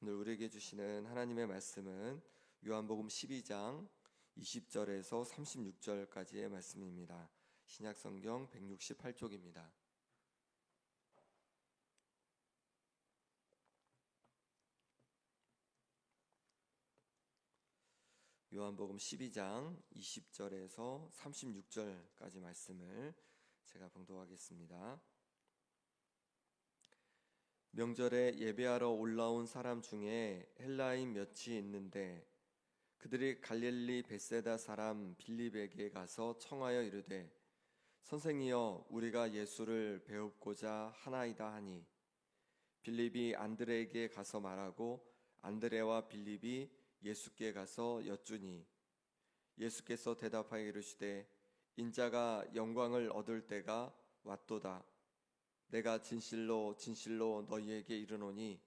오늘 우리에게 주시는 하나님의 말씀은 요한복음 12장 20절에서 36절까지의 말씀입니다. 신약성경 168쪽입니다. 요한복음 12장 20절에서 36절까지 말씀을 제가 봉독하겠습니다. 명절에 예배하러 올라온 사람 중에 헬라인 몇이 있는데 그들이 갈릴리 벳세다 사람 빌립에게 가서 청하여 이르되 선생이여 우리가 예수를 배웁고자 하나이다 하니 빌립이 안드레에게 가서 말하고 안드레와 빌립이 예수께 가서 여쭈니 예수께서 대답하여 이르시되 인자가 영광을 얻을 때가 왔도다. 내가 진실로 진실로 너희에게 이르노니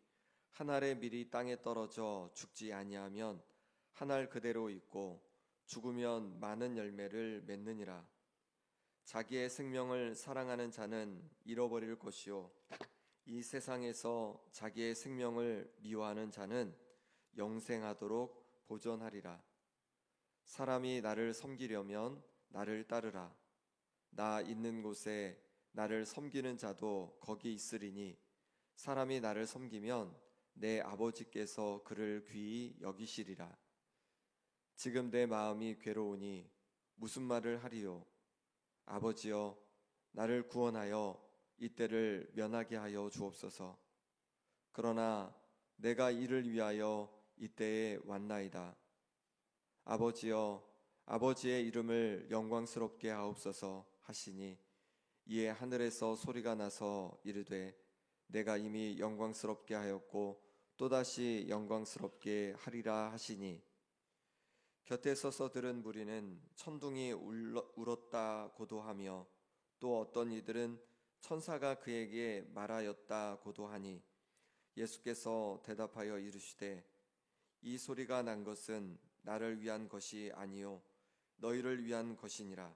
한 알의 밀이 땅에 떨어져 죽지 아니하면 한 알 그대로 있고 죽으면 많은 열매를 맺느니라. 자기의 생명을 사랑하는 자는 잃어버릴 것이요 이 세상에서 자기의 생명을 미워하는 자는 영생하도록 보존하리라. 사람이 나를 섬기려면 나를 따르라. 나 있는 곳에 나를 섬기는 자도 거기 있으리니 사람이 나를 섬기면 내 아버지께서 그를 귀히 여기시리라. 지금 내 마음이 괴로우니 무슨 말을 하리요? 아버지여 나를 구원하여 이때를 면하게 하여 주옵소서. 그러나 내가 이를 위하여 이때에 왔나이다. 아버지여 아버지의 이름을 영광스럽게 하옵소서 하시니 이에 하늘에서 소리가 나서 이르되 내가 이미 영광스럽게 하였고 또다시 영광스럽게 하리라 하시니 곁에 서서 들은 무리는 천둥이 울었다고도 하며 또 어떤 이들은 천사가 그에게 말하였다고도 하니 예수께서 대답하여 이르시되 이 소리가 난 것은 나를 위한 것이 아니요 너희를 위한 것이니라.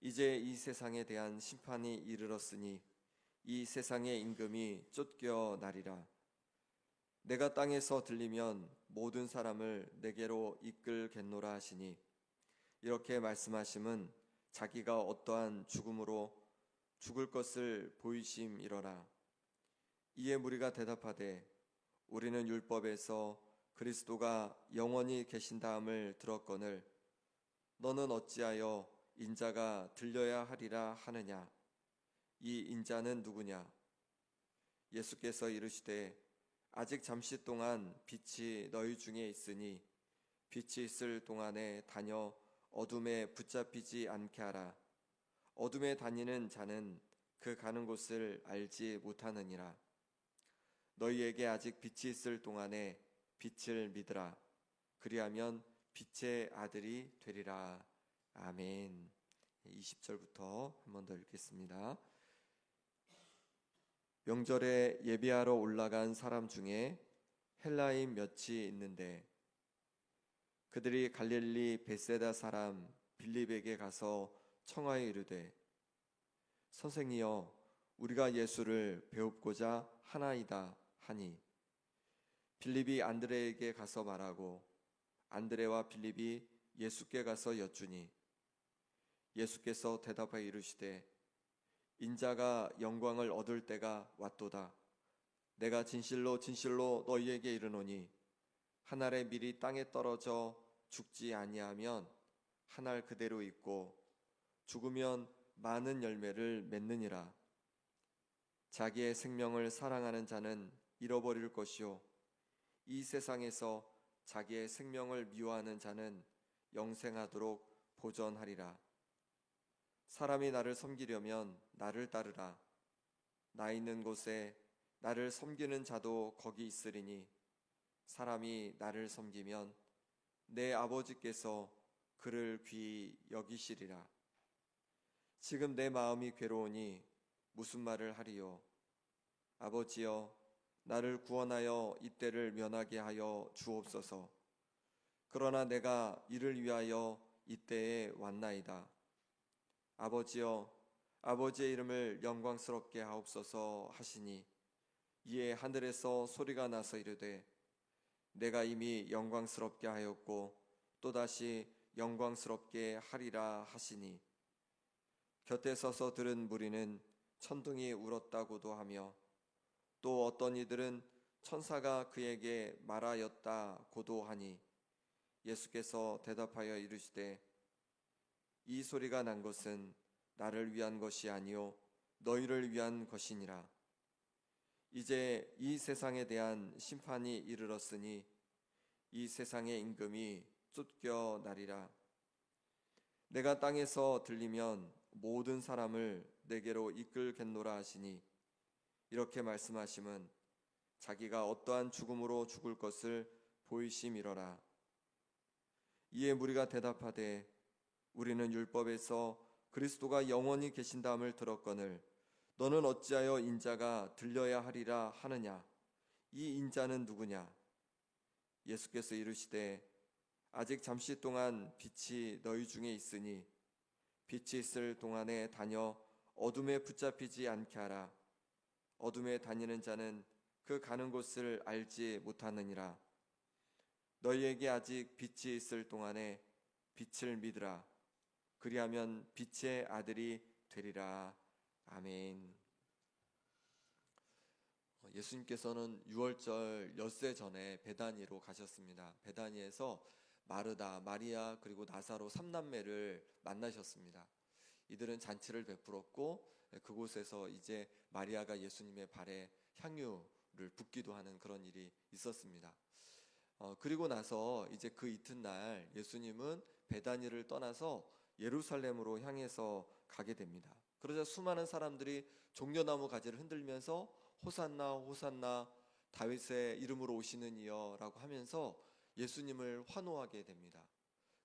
이제 이 세상에 대한 심판이 이르렀으니 이 세상의 임금이 쫓겨나리라. 내가 땅에서 들리면 모든 사람을 내게로 이끌겠노라 하시니 이렇게 말씀하심은 자기가 어떠한 죽음으로 죽을 것을 보이심이로라. 이에 무리가 대답하되 우리는 율법에서 그리스도가 영원히 계신다함을 들었거늘 너는 어찌하여 인자가 들려야 하리라 하느냐? 이 인자는 누구냐? 예수께서 이르시되 아직 잠시 동안 빛이 너희 중에 있으니 빛이 있을 동안에 다녀 어둠에 붙잡히지 않게 하라. 어둠에 다니는 자는 그 가는 곳을 알지 못하느니라. 너희에게 아직 빛이 있을 동안에 빛을 믿으라. 그리하면 빛의 아들이 되리라. 아멘. 20절부터 한 번 더 읽겠습니다. 명절에 예배하러 올라간 사람 중에 헬라인 몇이 있는데 그들이 갈릴리 벳세다 사람 빌립에게 가서 청하여 이르되 선생이여 우리가 예수를 배웁고자 하나이다 하니 빌립이 안드레에게 가서 말하고 안드레와 빌립이 예수께 가서 여쭈니 예수께서 대답하여 이르시되 인자가 영광을 얻을 때가 왔도다. 내가 진실로 진실로 너희에게 이르노니 한 알의 밀이 땅에 떨어져 죽지 아니하면 한 알 그대로 있고 죽으면 많은 열매를 맺느니라. 자기의 생명을 사랑하는 자는 잃어버릴 것이요 이 세상에서 자기의 생명을 미워하는 자는 영생하도록 보존하리라. 사람이 나를 섬기려면 나를 따르라. 나 있는 곳에 나를 섬기는 자도 거기 있으리니 사람이 나를 섬기면 내 아버지께서 그를 귀히 여기시리라. 지금 내 마음이 괴로우니 무슨 말을 하리요? 아버지여 나를 구원하여 이때를 면하게 하여 주옵소서. 그러나 내가 이를 위하여 이때에 왔나이다. 아버지여 아버지의 이름을 영광스럽게 하옵소서 하시니 이에 하늘에서 소리가 나서 이르되 내가 이미 영광스럽게 하였고 또다시 영광스럽게 하리라 하시니 곁에 서서 들은 무리는 천둥이 울었다고도 하며 또 어떤 이들은 천사가 그에게 말하였다고도 하니 예수께서 대답하여 이르시되 이 소리가 난 것은 나를 위한 것이 아니요 너희를 위한 것이니라. 이제 이 세상에 대한 심판이 이르렀으니 이 세상의 임금이 쫓겨나리라. 내가 땅에서 들리면 모든 사람을 내게로 이끌겠노라 하시니 이렇게 말씀하심은 자기가 어떠한 죽음으로 죽을 것을 보이심이로라. 이에 무리가 대답하되 우리는 율법에서 그리스도가 영원히 계신다함을 들었거늘 너는 어찌하여 인자가 들려야 하리라 하느냐? 이 인자는 누구냐? 예수께서 이르시되 아직 잠시 동안 빛이 너희 중에 있으니 빛이 있을 동안에 다녀 어둠에 붙잡히지 않게 하라. 어둠에 다니는 자는 그 가는 곳을 알지 못하느니라. 너희에게 아직 빛이 있을 동안에 빛을 믿으라. 그리하면 빛의 아들이 되리라. 아멘. 예수님께서는 유월절 엿새 전에 베다니로 가셨습니다. 베다니에서 마르다, 마리아 그리고 나사로 3남매를 만나셨습니다. 이들은 잔치를 베풀었고 그곳에서 이제 마리아가 예수님의 발에 향유를 붓기도 하는 그런 일이 있었습니다. 그리고 나서 이제 그 이튿날 예수님은 베다니를 떠나서 예루살렘으로 향해서 가게 됩니다. 그러자 수많은 사람들이 종려나무 가지를 흔들면서 호산나 호산나 다윗의 이름으로 오시는 이여 라고 하면서 예수님을 환호하게 됩니다.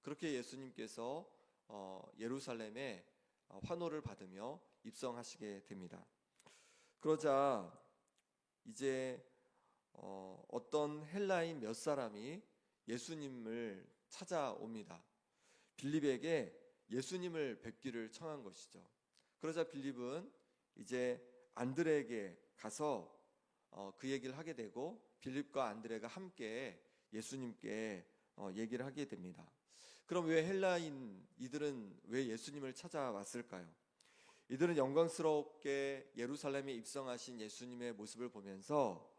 그렇게 예수님께서 예루살렘에 환호를 받으며 입성하시게 됩니다. 그러자 이제 어떤 헬라인 몇 사람이 예수님을 찾아옵니다. 빌립에게 예수님을 뵙기를 청한 것이죠. 그러자 빌립은 이제 안드레에게 가서 그 얘기를 하게 되고 빌립과 안드레가 함께 예수님께 얘기를 하게 됩니다. 그럼 왜 헬라인 이들은 왜 예수님을 찾아왔을까요? 이들은 영광스럽게 예루살렘에 입성하신 예수님의 모습을 보면서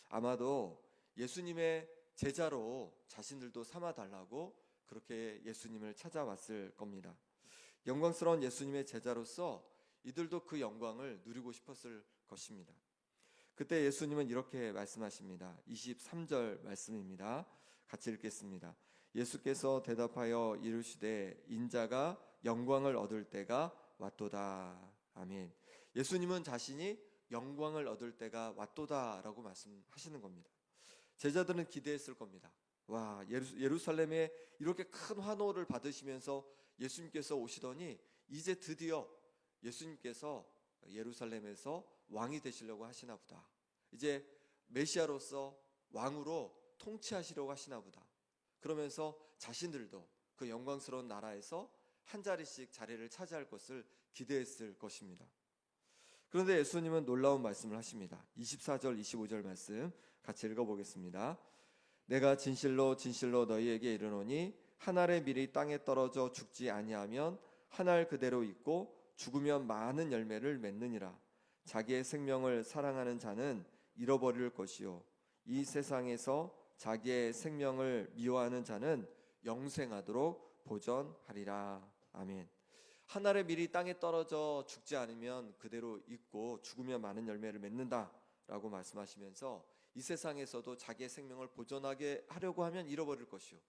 아마도 예수님의 제자로 자신들도 삼아달라고 그렇게 예수님을 찾아왔을 겁니다. 영광스러운 예수님의 제자로서 이들도 그 영광을 누리고 싶었을 것입니다. 그때 예수님은 이렇게 말씀하십니다. 23절 말씀입니다. 같이 읽겠습니다. 예수께서 대답하여 이르시되 인자가 영광을 얻을 때가 왔도다. 아멘. 예수님은 자신이 영광을 얻을 때가 왔도다라고 말씀하시는 겁니다. 제자들은 기대했을 겁니다. 와, 예루살렘에 이렇게 큰 환호를 받으시면서 예수님께서 오시더니 이제 드디어 예수님께서 예루살렘에서 왕이 되시려고 하시나 보다. 이제 메시아로서 왕으로 통치하시려고 하시나 보다. 그러면서 자신들도 그 영광스러운 나라에서 한 자리씩 자리를 차지할 것을 기대했을 것입니다. 그런데 예수님은 놀라운 말씀을 하십니다. 24절 25절 말씀 같이 읽어보겠습니다. 내가 진실로 진실로 너희에게 이르노니 한 알의 밀이 땅에 떨어져 죽지 아니하면 한 알 그대로 있고 죽으면 많은 열매를 맺느니라. 자기의 생명을 사랑하는 자는 잃어버릴 것이요 이 세상에서 자기의 생명을 미워하는 자는 영생하도록 보전하리라. 아멘. 한 알의 밀이 땅에 떨어져 죽지 않으면 그대로 있고 죽으면 많은 열매를 맺는다 라고 말씀하시면서 이 세상에서도 자기의 생명을 보존하게 하려고 하면 잃어버릴 것이요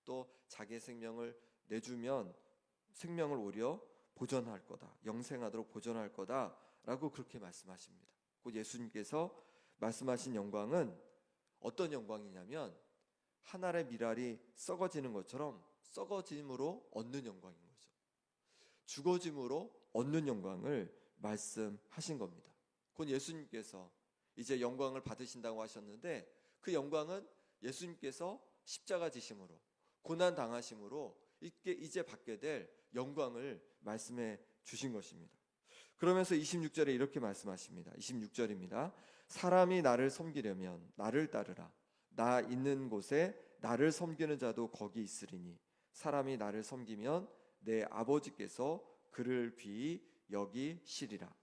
또 자기의 생명을 내주면 생명을 오히려 보존할 거다, 영생하도록 보존할 거다 라고 그렇게 말씀하십니다. 곧 예수님께서 말씀하신 영광은 어떤 영광이냐면 한 알의 밀알이 썩어지는 것처럼 썩어짐으로 얻는 영광인 거죠. 죽어짐으로 얻는 영광을 말씀하신 겁니다. 곧 예수님께서 이제 영광을 받으신다고 하셨는데 그 영광은 예수님께서 십자가 지심으로 고난 당하심으로 이제 받게 될 영광을 말씀해 주신 것입니다. 그러면서 26절에 이렇게 말씀하십니다. 26절입니다. 사람이 나를 섬기려면 나를 따르라. 나 있는 곳에 나를 섬기는 자도 거기 있으리니 사람이 나를 섬기면 내 아버지께서 그를 귀히 여기시리라.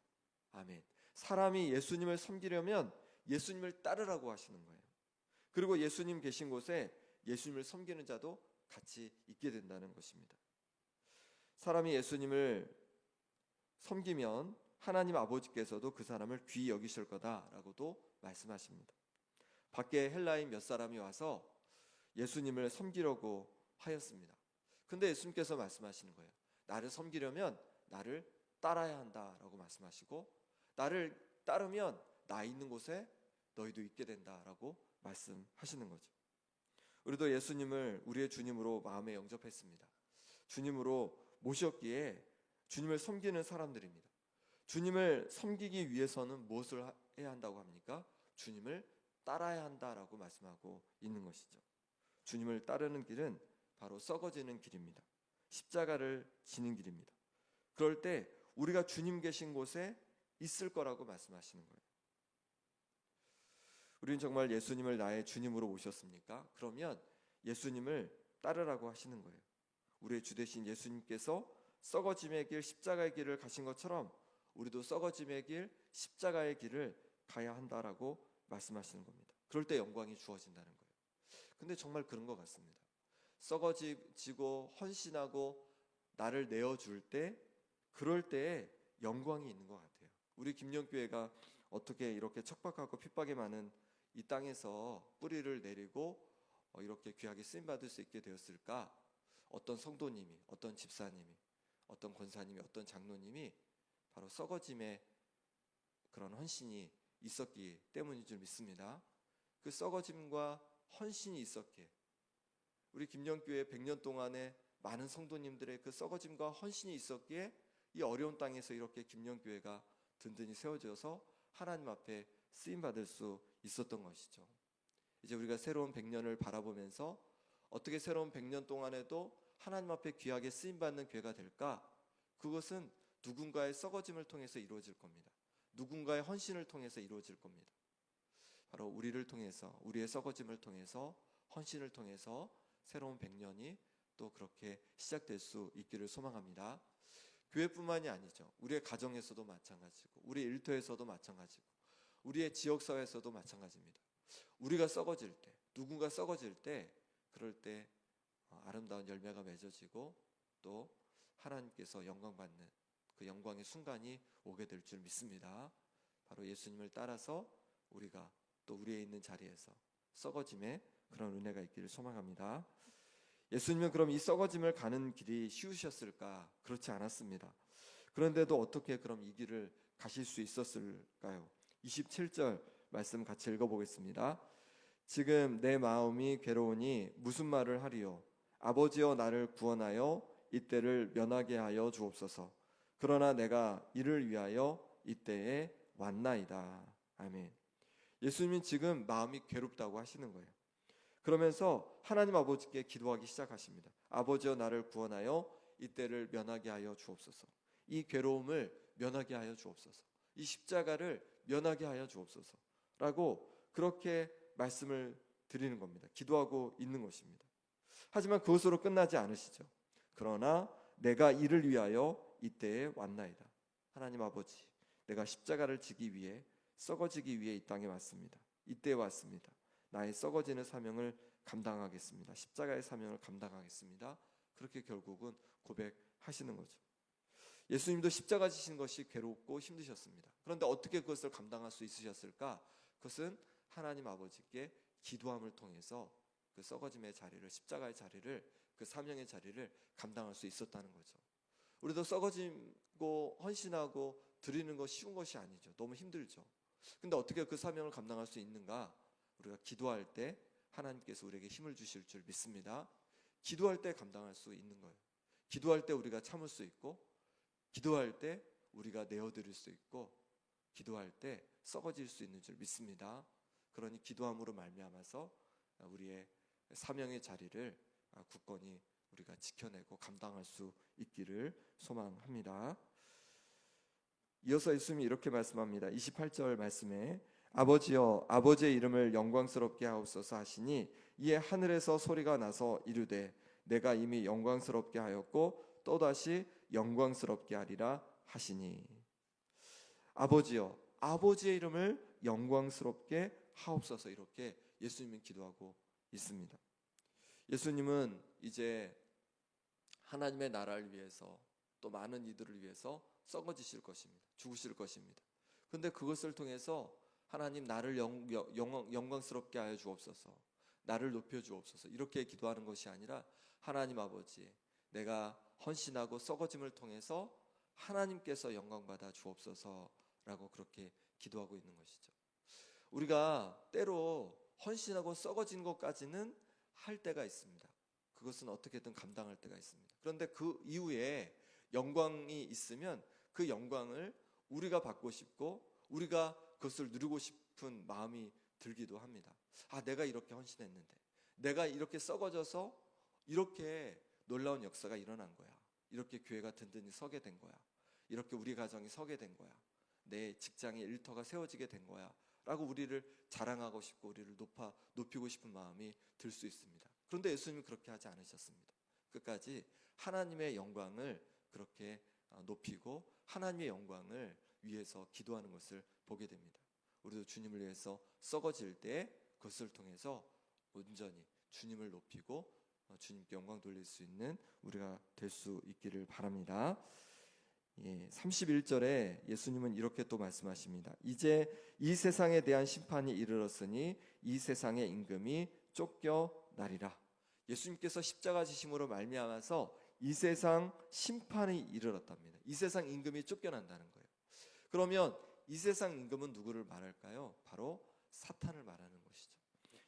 아멘. 사람이 예수님을 섬기려면 예수님을 따르라고 하시는 거예요. 그리고 예수님 계신 곳에 예수님을 섬기는 자도 같이 있게 된다는 것입니다. 사람이 예수님을 섬기면 하나님 아버지께서도 그 사람을 귀히 여기실 거다라고도 말씀하십니다. 밖에 헬라인 몇 사람이 와서 예수님을 섬기려고 하였습니다. 근데 예수님께서 말씀하시는 거예요. 나를 섬기려면 나를 따라야 한다라고 말씀하시고, 나를 따르면 나 있는 곳에 너희도 있게 된다라고 말씀하시는 거죠. 우리도 예수님을 우리의 주님으로 마음에 영접했습니다. 주님으로 모셨기에 주님을 섬기는 사람들입니다. 주님을 섬기기 위해서는 무엇을 해야 한다고 합니까? 주님을 따라야 한다라고 말씀하고 있는 것이죠. 주님을 따르는 길은 바로 썩어지는 길입니다. 십자가를 지는 길입니다. 그럴 때 우리가 주님 계신 곳에 있을 거라고 말씀하시는 거예요. 우리는 정말 예수님을 나의 주님으로 모셨습니까? 그러면 예수님을 따르라고 하시는 거예요. 우리의 주 되신 예수님께서 썩어짐의 길, 십자가의 길을 가신 것처럼 우리도 썩어짐의 길, 십자가의 길을 가야 한다라고 말씀하시는 겁니다. 그럴 때 영광이 주어진다는 거예요. 근데 정말 그런 것 같습니다. 썩어지고 헌신하고 나를 내어줄 때, 그럴 때에 영광이 있는 것 같아요. 우리 김영교회가 어떻게 이렇게 척박하고 핍박이 많은 이 땅에서 뿌리를 내리고 이렇게 귀하게 쓰임받을 수 있게 되었을까? 어떤 성도님이, 어떤 집사님이, 어떤 권사님이, 어떤 장로님이 바로 썩어짐의 그런 헌신이 있었기 때문인 줄 믿습니다. 그 썩어짐과 헌신이 있었기에 우리 김영교회 100년 동안에 많은 성도님들의 그 썩어짐과 헌신이 있었기에 이 어려운 땅에서 이렇게 김영교회가 든든히 세워져서 하나님 앞에 쓰임받을 수 있었던 것이죠. 이제 우리가 새로운 100년을 바라보면서 어떻게 새로운 100년 동안에도 하나님 앞에 귀하게 쓰임받는 교회가 될까? 그것은 누군가의 썩어짐을 통해서 이루어질 겁니다. 누군가의 헌신을 통해서 이루어질 겁니다. 바로 우리를 통해서, 우리의 썩어짐을 통해서, 헌신을 통해서 새로운 100년이 또 그렇게 시작될 수 있기를 소망합니다. 교회뿐만이 아니죠. 우리의 가정에서도 마찬가지고, 우리의 일터에서도 마찬가지고, 우리의 지역사회에서도 마찬가지입니다. 우리가 썩어질 때, 누군가 썩어질 때, 그럴 때 아름다운 열매가 맺어지고 또 하나님께서 영광받는 그 영광의 순간이 오게 될 줄 믿습니다. 바로 예수님을 따라서 우리가 또 우리의 있는 자리에서 썩어짐에 그런 은혜가 있기를 소망합니다. 예수님은 그럼 이 썩어짐을 가는 길이 쉬우셨을까? 그렇지 않았습니다. 그런데도 어떻게 그럼 이 길을 가실 수 있었을까요? 27절 말씀 같이 읽어보겠습니다. 지금 내 마음이 괴로우니 무슨 말을 하리요? 아버지여 나를 구원하여 이때를 면하게 하여 주옵소서. 그러나 내가 이를 위하여 이때에 왔나이다. 아멘. 예수님은 지금 마음이 괴롭다고 하시는 거예요. 그러면서 하나님 아버지께 기도하기 시작하십니다. 아버지여 나를 구원하여 이때를 면하게 하여 주옵소서. 이 괴로움을 면하게 하여 주옵소서. 이 십자가를 면하게 하여 주옵소서. 라고 그렇게 말씀을 드리는 겁니다. 기도하고 있는 것입니다. 하지만 그것으로 끝나지 않으시죠. 그러나 내가 이를 위하여 이때에 왔나이다. 하나님 아버지, 내가 십자가를 지기 위해, 썩어지기 위해 이 땅에 왔습니다. 이때에 왔습니다. 나의 썩어지는 사명을 감당하겠습니다. 십자가의 사명을 감당하겠습니다. 그렇게 결국은 고백하시는 거죠. 예수님도 십자가 지신 것이 괴롭고 힘드셨습니다. 그런데 어떻게 그것을 감당할 수 있으셨을까? 그것은 하나님 아버지께 기도함을 통해서 그 썩어짐의 자리를, 십자가의 자리를, 그 사명의 자리를 감당할 수 있었다는 거죠. 우리도 썩어지고 헌신하고 드리는 거 쉬운 것이 아니죠. 너무 힘들죠. 근데 어떻게 그 사명을 감당할 수 있는가? 우리가 기도할 때 하나님께서 우리에게 힘을 주실 줄 믿습니다. 기도할 때 감당할 수 있는 거예요. 기도할 때 우리가 참을 수 있고, 기도할 때 우리가 내어드릴 수 있고, 기도할 때 썩어질 수 있는 줄 믿습니다. 그러니 기도함으로 말미암아서 우리의 사명의 자리를 굳건히 우리가 지켜내고 감당할 수 있기를 소망합니다. 이어서 예수님이 이렇게 말씀합니다. 28절 말씀에 아버지여 아버지의 이름을 영광스럽게 하옵소서 하시니 이에 하늘에서 소리가 나서 이르되 내가 이미 영광스럽게 하였고 또다시 영광스럽게 하리라 하시니. 아버지여 아버지의 이름을 영광스럽게 하옵소서, 이렇게 예수님은 기도하고 있습니다. 예수님은 이제 하나님의 나라를 위해서 또 많은 이들을 위해서 썩어지실 것입니다. 죽으실 것입니다. 그런데 그것을 통해서 하나님 나를 영광스럽게 하여 주옵소서, 나를 높여 주옵소서, 이렇게 기도하는 것이 아니라 하나님 아버지, 내가 헌신하고 썩어짐을 통해서 하나님께서 영광받아 주옵소서라고 그렇게 기도하고 있는 것이죠. 우리가 때로 헌신하고 썩어진 것까지는 할 때가 있습니다. 그것은 어떻게든 감당할 때가 있습니다. 그런데 그 이후에 영광이 있으면 그 영광을 우리가 받고 싶고 우리가 그것을 누리고 싶은 마음이 들기도 합니다. 아, 내가 이렇게 헌신했는데, 내가 이렇게 썩어져서 이렇게 놀라운 역사가 일어난 거야. 이렇게 교회가 든든히 서게 된 거야. 이렇게 우리 가정이 서게 된 거야. 내 직장의 일터가 세워지게 된 거야 라고 우리를 자랑하고 싶고 우리를 높이고 싶은 마음이 들 수 있습니다. 그런데 예수님은 그렇게 하지 않으셨습니다. 끝까지 하나님의 영광을 그렇게 높이고 하나님의 영광을 위해서 기도하는 것을 보게 됩니다. 우리도 주님을 위해서 썩어질 때 그것을 통해서 온전히 주님을 높이고 주님께 영광 돌릴 수 있는 우리가 될 수 있기를 바랍니다. 31절에 예수님은 이렇게 또 말씀하십니다. 이제 이 세상에 대한 심판이 이르렀으니 이 세상의 임금이 쫓겨나리라. 예수님께서 십자가 지심으로 말미암아서 이 세상 심판이 이르렀답니다. 이 세상 임금이 쫓겨난다는 거예요. 그러면 이 세상 임금은 누구를 말할까요? 바로 사탄을 말하는 것이죠.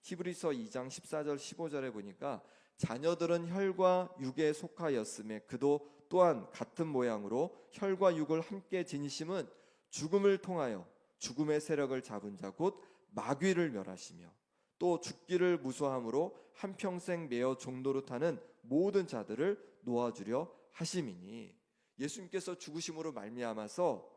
히브리서 2장 14절 15절에 보니까 자녀들은 혈과 육에 속하였음에 그도 또한 같은 모양으로 혈과 육을 함께 지니심은 죽음을 통하여 죽음의 세력을 잡은 자 곧 마귀를 멸하시며 또 죽기를 무서함으로 한평생 매어 종노릇 하는 모든 자들을 놓아주려 하심이니. 예수님께서 죽으심으로 말미암아서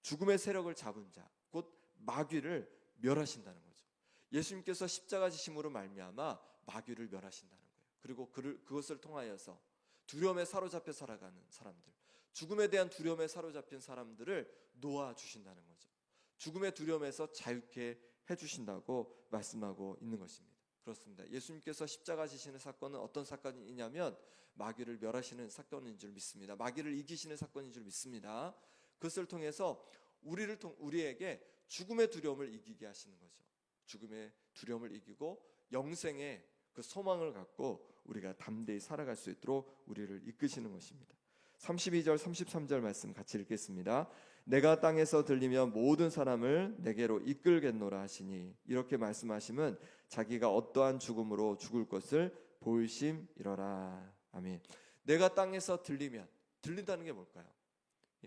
죽음의 세력을 잡은 자 곧 마귀를 멸하신다는 거죠. 예수님께서 십자가 지심으로 말미암아 마귀를 멸하신다는 거예요. 그리고 그것을 통하여서 두려움에 사로잡혀 살아가는 사람들, 죽음에 대한 두려움에 사로잡힌 사람들을 놓아주신다는 거죠. 죽음의 두려움에서 자유케 해주신다고 말씀하고 있는 것입니다. 그렇습니다. 예수님께서 십자가 지시는 사건은 어떤 사건이냐면 마귀를 멸하시는 사건인 줄 믿습니다. 마귀를 이기시는 사건인 줄 믿습니다. 그것을 통해서 우리에게 죽음의 두려움을 이기게 하시는 거죠. 죽음의 두려움을 이기고 영생의 그 소망을 갖고 우리가 담대히 살아갈 수 있도록 우리를 이끄시는 것입니다. 32절 33절 말씀 같이 읽겠습니다. 내가 땅에서 들리면 모든 사람을 내게로 이끌겠노라 하시니. 이렇게 말씀하시면 자기가 어떠한 죽음으로 죽을 것을 보이심이러라. 아멘. 내가 땅에서 들리면, 들린다는 게 뭘까요?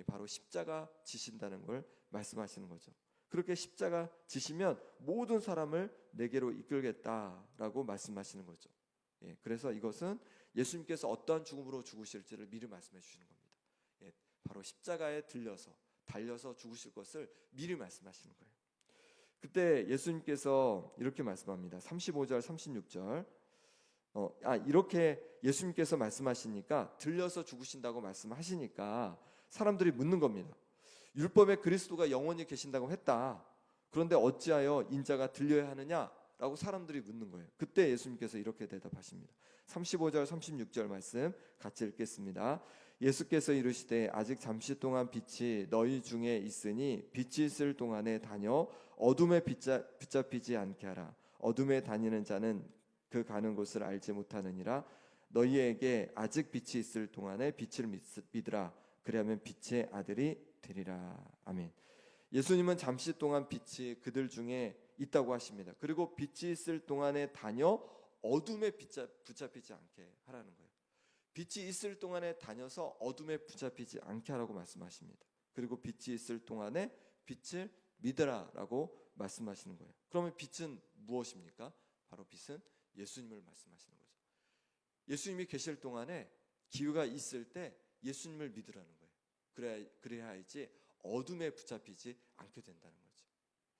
바로 십자가 지신다는 걸 말씀하시는 거죠. 그렇게 십자가 지시면 모든 사람을 내게로 이끌겠다라고 말씀하시는 거죠. 그래서 이것은 예수님께서 어떠한 죽음으로 죽으실지를 미리 말씀해 주시는 겁니다. 바로 십자가에 달려서 죽으실 것을 미리 말씀하시는 거예요. 그때 예수님께서 이렇게 말씀합니다. 35절 36절. 이렇게 예수님께서 말씀하시니까 들려서 죽으신다고 말씀하시니까 사람들이 묻는 겁니다. 율법에 그리스도가 영원히 계신다고 했다. 그런데 어찌하여 인자가 들려야 하느냐라고 사람들이 묻는 거예요. 그때 예수님께서 이렇게 대답하십니다. 35절 36절 말씀 같이 읽겠습니다. 예수께서 이르시되 아직 잠시 동안 빛이 너희 중에 있으니 빛이 있을 동안에 다녀 어둠에 붙잡히지 않게 하라. 어둠에 다니는 자는 그 가는 곳을 알지 못하느니라. 너희에게 아직 빛이 있을 동안에 빛을 믿으라. 그리하면 빛의 아들이 되리라. 아멘. 예수님은 잠시 동안 빛이 그들 중에 있다고 하십니다. 그리고 빛이 있을 동안에 다녀 어둠에 붙잡히지 않게 하라는 거예요. 빛이 있을 동안에 다녀서 어둠에 붙잡히지 않게 하라고 말씀하십니다. 그리고 빛이 있을 동안에 빛을 믿으라라고 말씀하시는 거예요. 그러면 빛은 무엇입니까? 바로 빛은 예수님을 말씀하시는 거죠. 예수님이 계실 동안에 기회가 있을 때 예수님을 믿으라는 거예요. 그래야지 어둠에 붙잡히지 않게 된다는 거죠.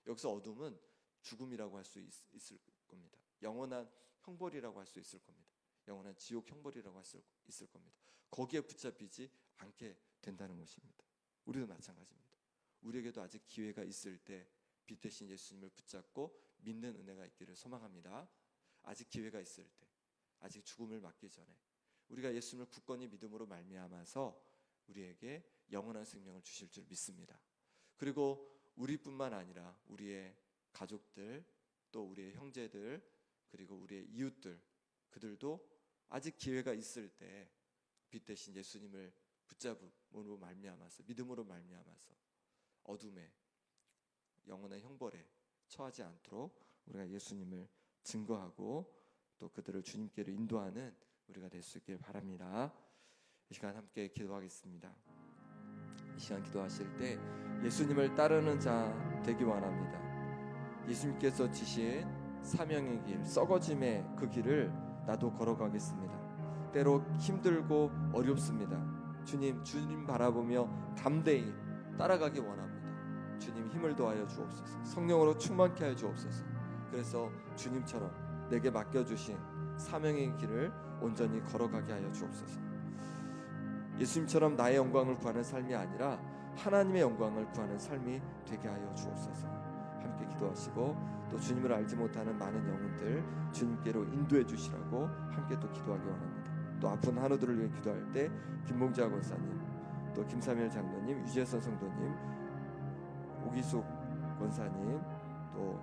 여기서 어둠은 죽음이라고 할 수 있을 겁니다. 영원한 형벌이라고 할 수 있을 겁니다. 영원한 지옥 형벌이라고 할 수 있을 겁니다. 거기에 붙잡히지 않게 된다는 것입니다. 우리도 마찬가지입니다. 우리에게도 아직 기회가 있을 때 빛 대신 예수님을 붙잡고 믿는 은혜가 있기를 소망합니다. 아직 기회가 있을 때, 아직 죽음을 맞기 전에 우리가 예수님을 굳건히 믿음으로 말미암아서 우리에게 영원한 생명을 주실 줄 믿습니다. 그리고 우리뿐만 아니라 우리의 가족들, 또 우리의 형제들, 그리고 우리의 이웃들, 그들도 아직 기회가 있을 때 빛 대신 예수님을 붙잡음으로 말미암아서, 믿음으로 말미암아서 어둠에, 영원한 형벌에 처하지 않도록 우리가 예수님을 증거하고 또 그들을 주님께로 인도하는 우리가 될 수 있길 바랍니다. 이 시간 함께 기도하겠습니다. 이 시간 기도하실 때 예수님을 따르는 자 되기 원합니다. 예수님께서 지신 사명의 길, 썩어짐의 그 길을 나도 걸어가겠습니다. 때로 힘들고 어렵습니다. 주님 바라보며 담대히 따라가기 원합니다. 주님 힘을 더하여 주옵소서. 성령으로 충만케 하여 주옵소서. 그래서 주님처럼 내게 맡겨주신 사명의 길을 온전히 걸어가게 하여 주옵소서. 예수님처럼 나의 영광을 구하는 삶이 아니라 하나님의 영광을 구하는 삶이 되게 하여 주옵소서. 함께 기도하시고 또 주님을 알지 못하는 많은 영혼들 주님께로 인도해 주시라고 함께 또 기도하기 원합니다. 또 아픈 한우들을 위해 기도할 때 김봉자 권사님, 또 김사멸 장로님, 유재선 성도님, 오기숙 권사님, 또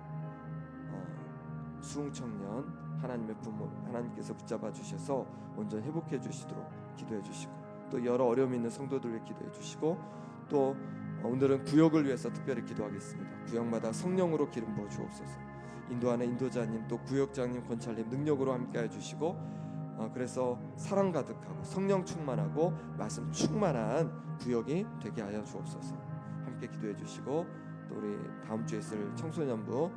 수흥청년 하나님의 부모 하나님께서 붙잡아 주셔서 온전히 회복해 주시도록 기도해 주시고, 또 여러 어려움 있는 성도들 위해 기도해 주시고, 또 오늘은 구역을 위해서 특별히 기도하겠습니다. 구역마다 성령으로 기름 부어 주옵소서. 인도하는 인도자님, 또 구역장님, 권찰님 능력으로 함께해 주시고, 그래서 사랑 가득하고 성령 충만하고 말씀 충만한 구역이 되게 하여 주옵소서. 함께 기도해 주시고, 또 우리 다음 주에 있을 청소년부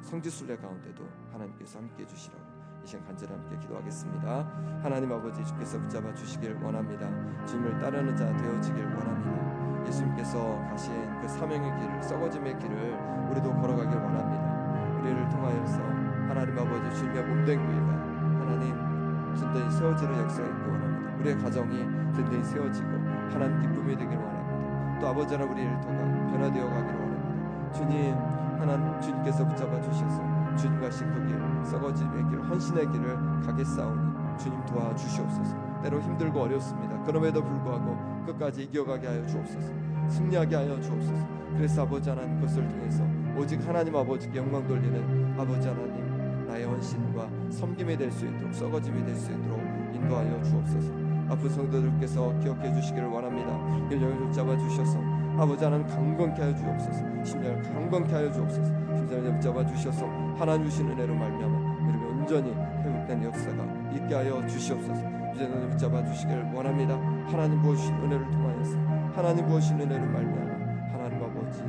성지순례 가운데도 하나님께서 함께해 주시라고 이 시간 간절히 함께 기도하겠습니다. 하나님 아버지, 주께서 붙잡아 주시길 원합니다. 주님을 따르는 자 되어지길 원합니다. 예수님께서 가신 그 사명의 길을, 썩어짐의 길을 우리도 걸어가길 원합니다. 우리를 통하여서 하나님 아버지 주님의 몸된 교회가 하나님 든든히 세워지는 역사가 있기 원합니다. 우리의 가정이 든든히 세워지고 하나님 기쁨이 되길 원합니다. 또 아버지 하나님 우리의 일터가 변화되어 가기를 원합니다. 주님, 하나님 주님께서 붙잡아 주셔서 주님 가신 그 길, 썩어짐의 길, 헌신의 길을 가겠사오니 주님 도와주시옵소서. 때로 힘들고 어렵습니다. 그럼에도 불구하고 끝까지 이겨가게 하여 주옵소서. 승리하게 하여 주옵소서. 그래서 아버지 하나님 그것을 통해서 오직 하나님 아버지께 영광 돌리는 아버지 하나님 나의 헌신과 섬김이 될 수 있도록, 썩어짐이 될 수 있도록 인도하여 주옵소서. 아픈 성도들께서 기억해 주시기를 원합니다. 영을 붙잡아 주셔서 아버지 하나님 강건케 하여 주옵소서. 심령을 강건케 하여 주옵소서. 심장을 붙잡아 주셔서 하나님 주신 은혜로 말미암아 우리가 온전히 회복된 역사가 있게 하여 주시옵소서. 이제는 붙잡아 주시기를 원합니다. 하나님 부어주신 은혜를 통하여서, 하나님 부어주신 은혜를 말미암아 하나님 아버지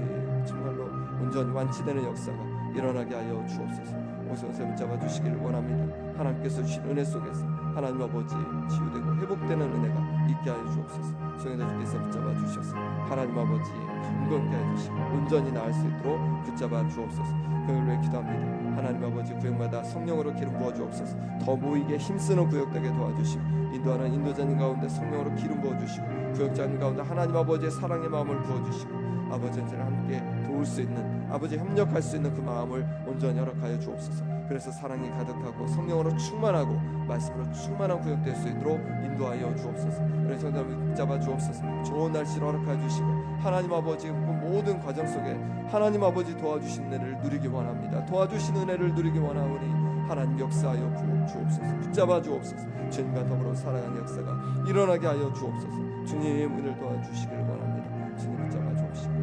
정말로 온전히 완치되는 역사가 일어나게 하여 주옵소서. 오선세 붙잡아 주시기를 원합니다. 하나님께서 주신 은혜 속에서 하나님 아버지 치유되고 회복되는 은혜가 있게 하여 주옵소서. 성령님께서 붙잡아 주셔서 하나님 아버지 강건케 하여 주시고 온전히 나을 수 있도록 붙잡아 주옵소서. 그를 위해 기도합니다. 하나님 아버지 구역마다 성령으로 기름 부어 주옵소서. 더 모이게 힘쓰는 구역 되게 도와주시고, 인도하는 인도자님 가운데 성령으로 기름 부어 주시고, 구역자님 가운데 하나님 아버지의 사랑의 마음을 부어 주시고, 아버지를 함께 도울 수 있는, 아버지 협력할 수 있는 그 마음을 온전히 허락하여 주옵소서. 그래서 사랑이 가득하고 성령으로 충만하고 말씀으로 충만한 구역 될 수 있도록 인도하여 주옵소서. 그래서 성령을 붙잡아 주옵소서. 좋은 날씨를 허락하여 주시고 하나님 아버지 그 모든 과정 속에 하나님 아버지 도와주신 은혜를 누리기 원합니다. 도와주신 은혜를 누리기 원하오니 하나님 역사하여 주옵소서. 붙잡아 주옵소서. 주님과 더불어 살아가는 역사가 일어나게 하여 주옵소서. 주님 은혜를 도와주시기를 원합니다. 주님 붙잡아 주옵시고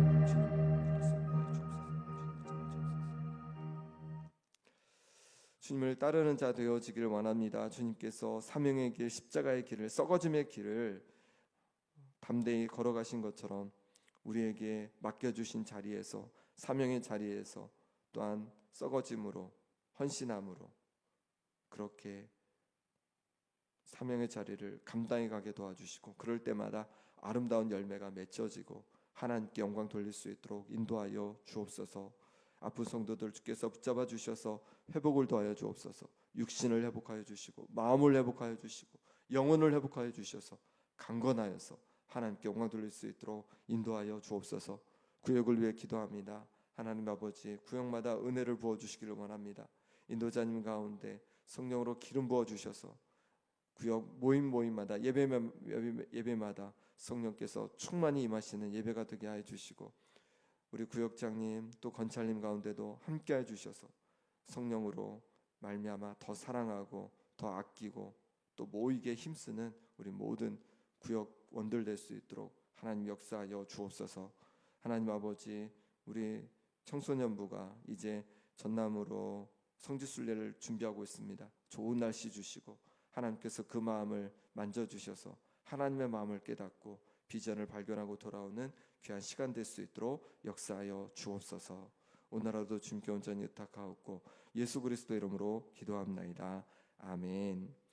주님을 따르는 자 되어지기를 원합니다. 주님께서 사명의 길, 십자가의 길을, 썩어짐의 길을 담대히 걸어가신 것처럼 우리에게 맡겨주신 자리에서, 사명의 자리에서 또한 썩어짐으로, 헌신함으로 그렇게 사명의 자리를 감당해 가게 도와주시고, 그럴 때마다 아름다운 열매가 맺혀지고 하나님께 영광 돌릴 수 있도록 인도하여 주옵소서. 아픈 성도들 주께서 붙잡아 주셔서 회복을 더하여 주옵소서. 육신을 회복하여 주시고 마음을 회복하여 주시고 영혼을 회복하여 주셔서 강건하여서 하나님께 영광 돌릴 수 있도록 인도하여 주옵소서. 구역을 위해 기도합니다. 하나님 아버지, 구역마다 은혜를 부어 주시기를 원합니다. 인도자님 가운데 성령으로 기름 부어 주셔서 구역 모임마다 예배마다 성령께서 충만히 임하시는 예배가 되게 하여 주시고, 우리 구역장님 또 건찰님 가운데도 함께해 주셔서 성령으로 말미암아 더 사랑하고 더 아끼고 또 모이게 힘쓰는 우리 모든 구역원들 될 수 있도록 하나님 역사하여 주옵소서. 하나님 아버지, 우리 청소년부가 이제 전남으로 성지순례를 준비하고 있습니다. 좋은 날씨 주시고 하나님께서 그 마음을 만져주셔서 하나님의 마음을 깨닫고 비전을 발견하고 돌아오는 귀한 시간 될 수 있도록 역사하여 주옵소서. 오늘라도 주님께 온전히 의탁하옵고 예수 그리스도 이름으로 기도합나이다. 아멘.